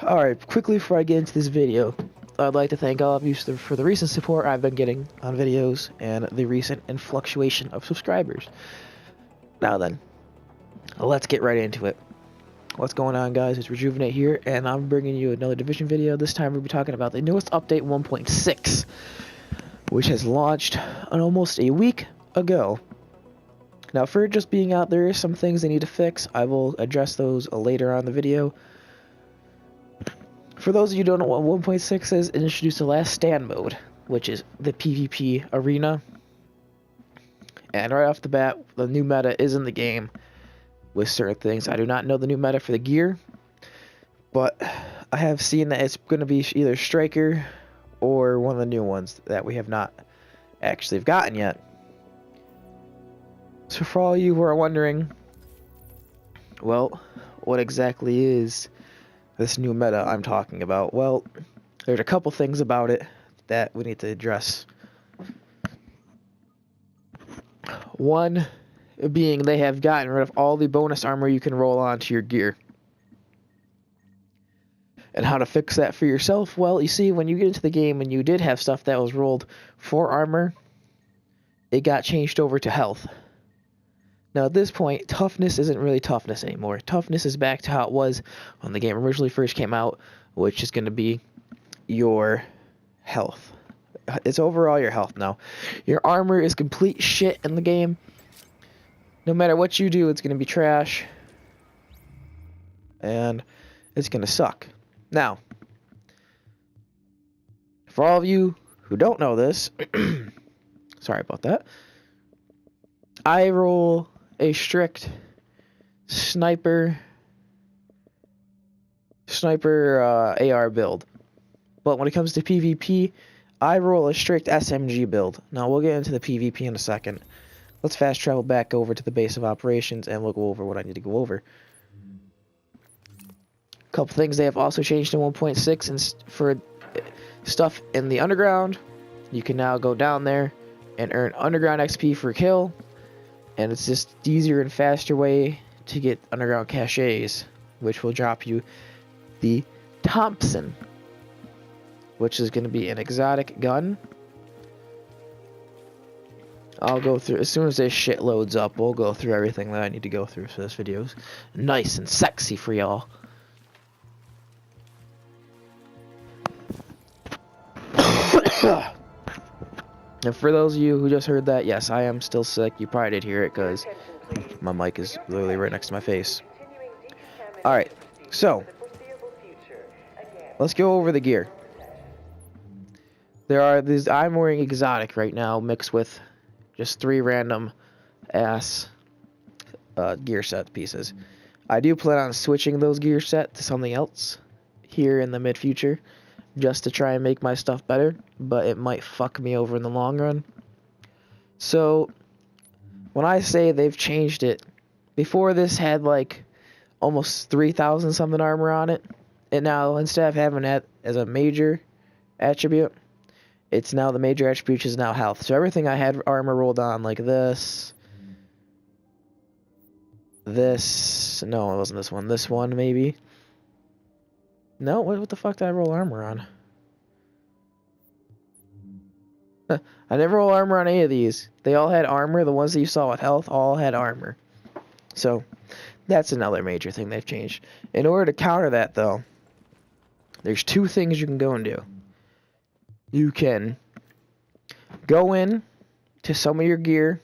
Alright, quickly before I get into this video, I'd like to thank all of you for the recent support I've been getting on videos and the recent fluctuation of subscribers. Now then, let's get right into it. What's going on, guys? It's Rejuvenate here, and I'm bringing you another Division video. This time we'll be talking about the newest update 1.6, which has launched almost a week ago. Now, for it just being out, there are some things they need to fix. I will address those later on in the video. For those of you who don't know what 1.6 is, it introduced the Last Stand mode, which is the PvP arena. And right off the bat, the new meta is in the game with certain things. I do not know the new meta for the gear, but I have seen that it's going to be either Striker or one of the new ones that we have not actually gotten yet. So for all you who are wondering, well, what exactly is this new meta I'm talking about? Well, there's a couple things about it that we need to address. One being they have gotten rid of all the bonus armor you can roll onto your gear. And how to fix that for yourself? Well, you see, when you get into the game and you did have stuff that was rolled for armor, it got changed over to health. Now at this point, toughness isn't really toughness anymore. Toughness is back to how it was when the game originally first came out, which is going to be your health. It's overall your health now. Your armor is complete shit in the game. No matter what you do, it's going to be trash. And it's going to suck. Now, for all of you who don't know this, sorry about that, I roll a strict sniper AR build. But when it comes to PvP, I roll a strict SMG build. Now, we'll get into the PvP in a second. Let's fast travel back over to the base of operations, and we'll go over what I need to go over. A couple things they have also changed in 1.6, and for stuff in the underground, you can now go down there and earn underground XP for kill. And it's just easier and faster way to get underground caches, which will drop you the Thompson, which is going to be an exotic gun. I'll go through, as soon as this shit loads up, we'll go through everything that I need to go through, so this video's nice and sexy for y'all. And for those of you who just heard that, yes, I am still sick. You probably did hear it because my mic is literally right next to my face. Alright, so let's go over the gear. There are these, I'm wearing exotic right now, mixed with just 3 random ass gear set pieces. I do plan on switching those gear set to something else here in the mid future, just to try and make my stuff better, but it might fuck me over in the long run. So, when I say they've changed it, before this had like almost 3,000 something armor on it, and now instead of having that as a major attribute, it's now the major attribute is now health. So everything I had armor rolled on, like this, no, it wasn't this one, this one maybe. No, what the fuck did I roll armor on? I never roll armor on any of these. They all had armor. The ones that you saw with health all had armor. So, that's another major thing they've changed. In order to counter that, though, there's 2 things you can go and do. You can go in to some of your gear,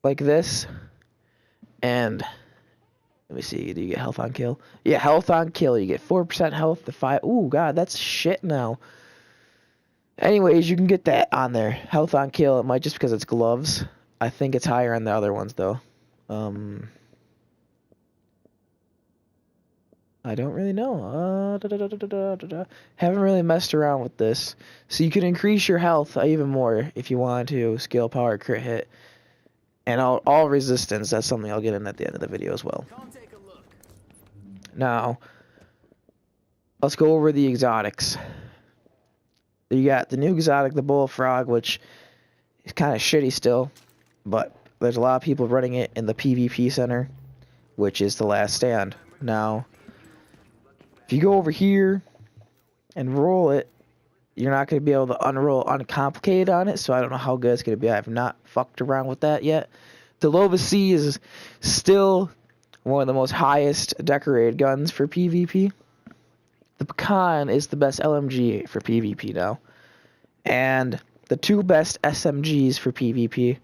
like this, and let me see, do you get health on kill? Yeah, health on kill. You get 4% health to 5. Ooh, God, that's shit now. Anyways, you can get that on there. Health on kill. It might just because it's gloves. I think it's higher on the other ones, though. I don't really know. Haven't really messed around with this. So you can increase your health even more if you want to. Skill, power, crit hit. And all resistance. That's something I'll get in at the end of the video as well. Now, let's go over the exotics. You got the new exotic, the bullfrog, which is kind of shitty still, but there's a lot of people running it in the PvP center, which is the Last Stand. Now, If you go over here and roll it, you're not going to be able to unroll uncomplicated on it, so I don't know how good it's going to be. I have not fucked around with that yet. The Lova C is still one of the most highest decorated guns for PvP. The Pecan is the best LMG for PvP now. And the two best SMGs for PvP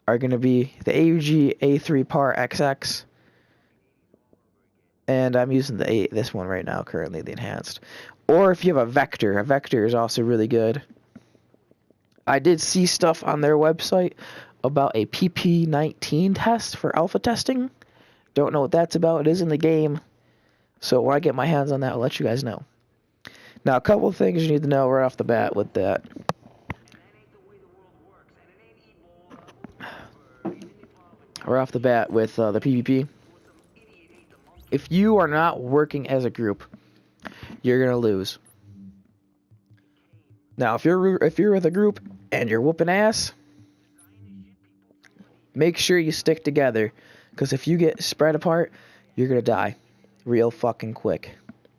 are going to be the AUG A3 Par XX. And I'm using this one right now, currently, the enhanced. Or if you have a Vector is also really good. I did see stuff on their website about a PP19 test for alpha testing. Don't know what that's about. It is in the game. So when I get my hands on that, I'll let you guys know. Now, a couple of things you need to know right off the bat with that. Right off the bat with the PvP. If you are not working as a group, you're going to lose. Now, if you're with a group and you're whooping ass, make sure you stick together. Because if you get spread apart, you're going to die real fucking quick.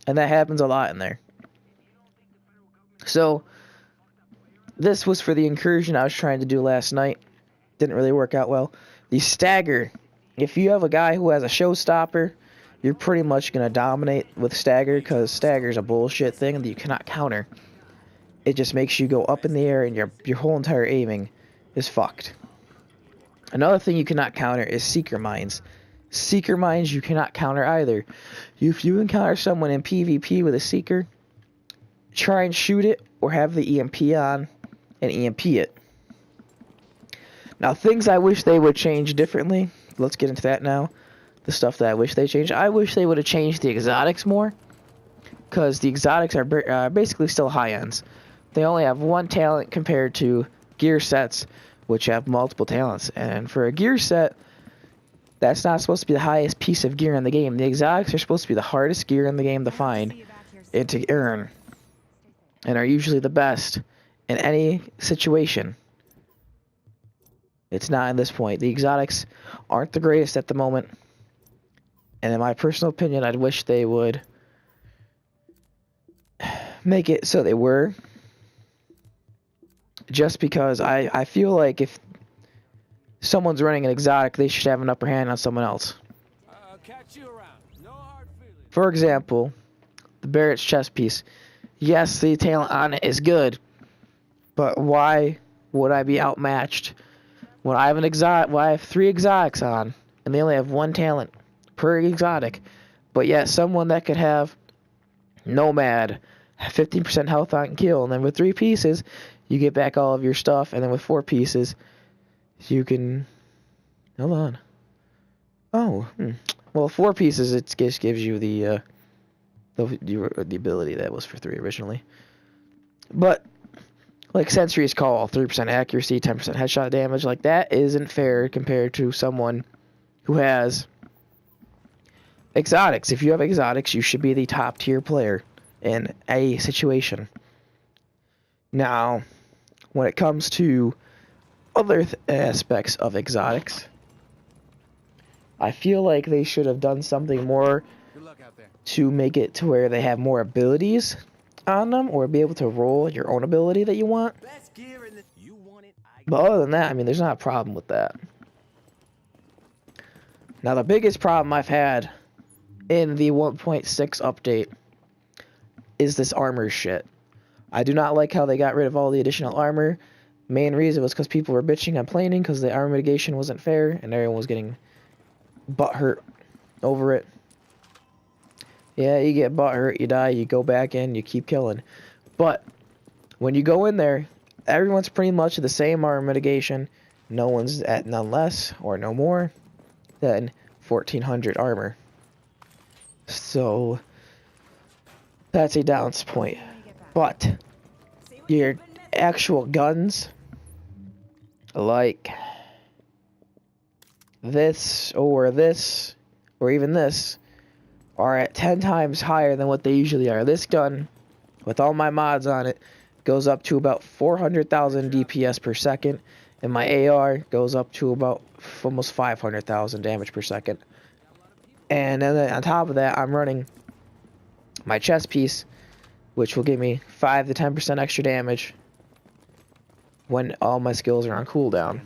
And that happens a lot in there. So, this was for the incursion I was trying to do last night. Didn't really work out well. The stagger. If you have a guy who has a showstopper, you're pretty much going to dominate with stagger, because stagger is a bullshit thing that you cannot counter. It just makes you go up in the air and your whole entire aiming is fucked. Another thing you cannot counter is Seeker Mines. Seeker Mines you cannot counter either. If you encounter someone in PvP with a Seeker, try and shoot it or have the EMP on and EMP it. Now, things I wish they would change differently. Let's get into that now. The stuff that I wish they changed. I wish they would have changed the exotics more, because the exotics are basically still high ends. They only have one talent compared to gear sets, which have multiple talents. And for a gear set, that's not supposed to be the highest piece of gear in the game. The exotics are supposed to be the hardest gear in the game to find and to earn, and are usually the best in any situation. It's not in this point. The exotics aren't the greatest at the moment. And in my personal opinion, I'd wish they would make it so they were. Just because I feel like if someone's running an exotic, they should have an upper hand on someone else. I'll catch you around. No hard feelings. For example, the Barrett's chest piece. Yes, the talent on it is good, but why would I be outmatched when I have I have 3 exotics on, and they only have 1 talent per exotic? But yet, someone that could have Nomad, 15% health on kill, and then with 3 pieces, you get back all of your stuff, and then with 4 pieces, you can... Hold on. Oh, well, 4 pieces, it just gives you the ability that was for 3 originally. But, like Sentry's Call, 3% accuracy, 10% headshot damage, like that isn't fair compared to someone who has exotics. If you have exotics, you should be the top tier player in a situation. Now, when it comes to other aspects of exotics, I feel like they should have done something more to make it to where they have more abilities on them, or be able to roll your own ability that you want. But other than that, I mean, there's not a problem with that. Now, the biggest problem I've had in the 1.6 update is this armor shit. I do not like how they got rid of all the additional armor. Main reason was because people were bitching on planing because the armor mitigation wasn't fair, and everyone was getting butthurt over it. Yeah, you get butthurt, you die, you go back in, you keep killing. But when you go in there, everyone's pretty much the same armor mitigation. No one's at none less or no more than 1400 armor. So that's a balance point. But your actual guns, like this, or even this, are at 10 times higher than what they usually are. This gun, with all my mods on it, goes up to about 400,000 DPS per second, and my AR goes up to about almost 500,000 damage per second. And then on top of that, I'm running my chest piece, which will give me 5 to 10% extra damage when all my skills are on cooldown.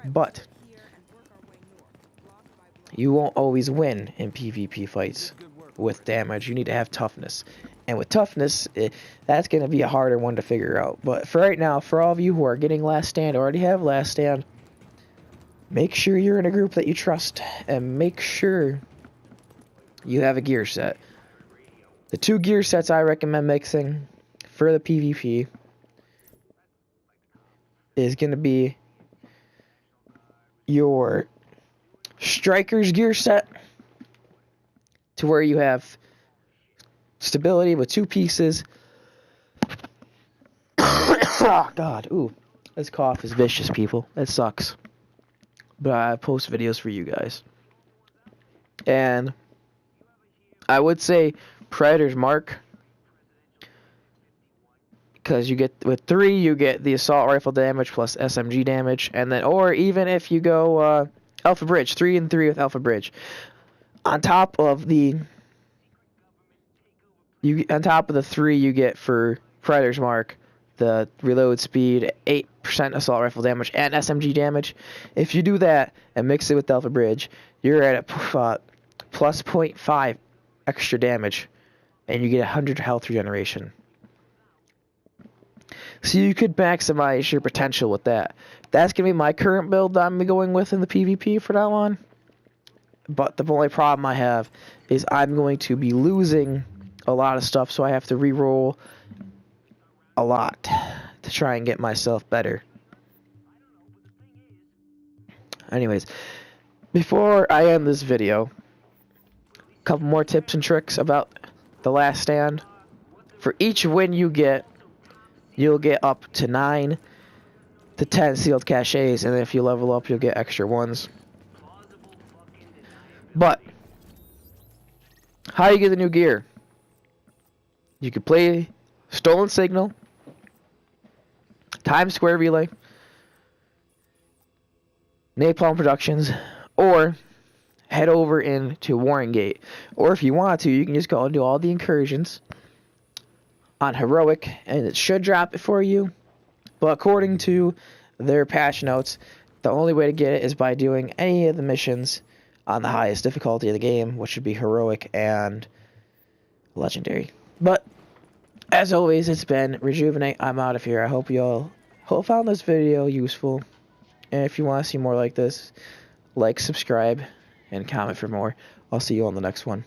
But you won't always win in PvP fights with damage. You need to have toughness. And with toughness, that's going to be a harder one to figure out. But for right now, for all of you who are getting Last Stand, already have Last Stand, make sure you're in a group that you trust. And make sure you have a gear set. The 2 gear sets I recommend mixing for the PvP is going to be your Striker's gear set, to where you have stability with 2 pieces. Oh, God. Ooh. This cough is vicious, people. It sucks. But I post videos for you guys. And I would say Predator's Mark. Because you get, with 3, you get the assault rifle damage plus SMG damage. And then, or even if you go Alpha Bridge, 3 and 3 with Alpha Bridge. On top of the 3 you get for Predator's Mark, the reload speed, 8% assault rifle damage, and SMG damage. If you do that and mix it with Alpha Bridge, you're at a plus 0.5 extra damage, and you get 100 health regeneration. So you could maximize your potential with that. That's going to be my current build that I'm going with in the PvP for now on. But the only problem I have is I'm going to be losing a lot of stuff, so I have to re-roll a lot to try and get myself better. Anyways, before I end this video, a couple more tips and tricks about the Last Stand. For each win you get, you'll get up to 9 to 10 sealed caches, and if you level up, you'll get extra ones. But how you get the new gear? You could play Stolen Signal, Times Square Relay, Napalm Productions, or head over into Warring Gate. Or if you want to, you can just go and do all the incursions on Heroic, and it should drop it for you. But according to their patch notes, the only way to get it is by doing any of the missions on the highest difficulty of the game, which would be Heroic and Legendary. But as always, it's been Rejuvenate. I'm out of here. I hope you all found this video useful. And if you want to see more like this, like, subscribe, and comment for more. I'll see you on the next one.